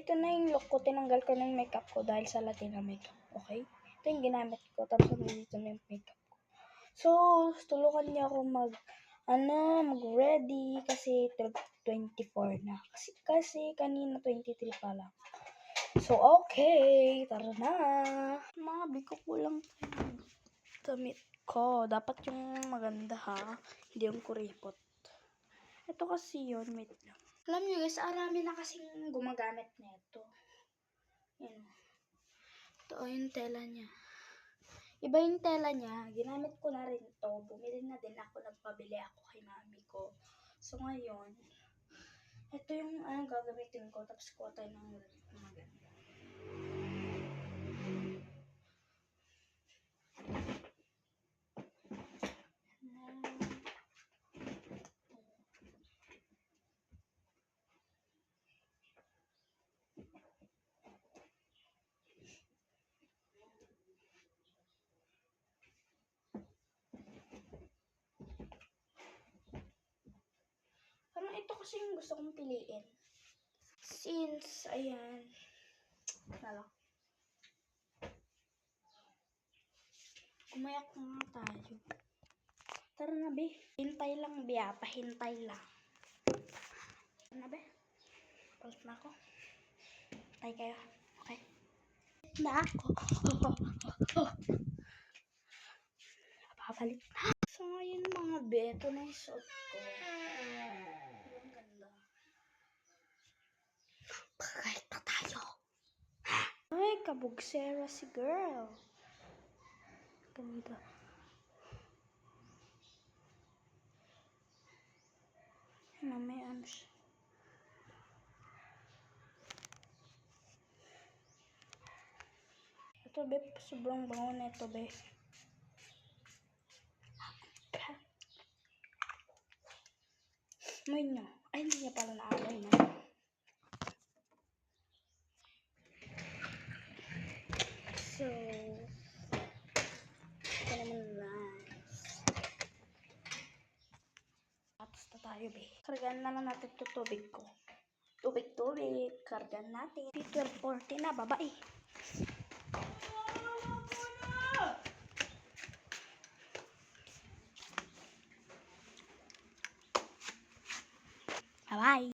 ito na yung look ko. Tinanggal ko na yung makeup ko dahil sa Latina makeup. Okay? Ito yung ginamit ko. Tapos nandito na yung makeup ko. So, tulungan niya ako mag-ready kasi 24 na. Kasi kanina 23 pa lang. So, okay. Tara na. Mga biko ko lang damit ko. Dapat yung maganda ha. Hindi yung kuripot. Ito kasi yun. Wait lang. Alam nyo guys, arami na kasing gumagamit nito. Yan. Ito yung tela niya. Iba yung tela niya. Ginamit ko na rin to. Bumili na din ako. Nagpabili ako kay mami ko. So ngayon, ito yung gagamitin ko. Tapos kuha tayo ng mga ganito. Parang ito kasi yung gusto kong piliin. Since, ayan. Nala. Umayak na tayo. Tara na, be. Hintay lang, Bea. Pahintay lang. Tara na, be. Pause na ako. Hintay kayo. Okay? Na ako. Papabalik na. So, ngayon mga be. Ito na yung suot ko. Ang ganda. Kahit pa tayo. Ay, kabugsera si girl. Ganda. May ano siya. Ito, be. Sobrang bango na ito, be. Amoy nyo. Ay, hindi niya pala naamoy na. So, ito naman nice. Tapos na tayo, be. Kargaan na lang natin ito tubig ko. Tubig. Kargaan natin. 12:40 na, babae. Bye-bye.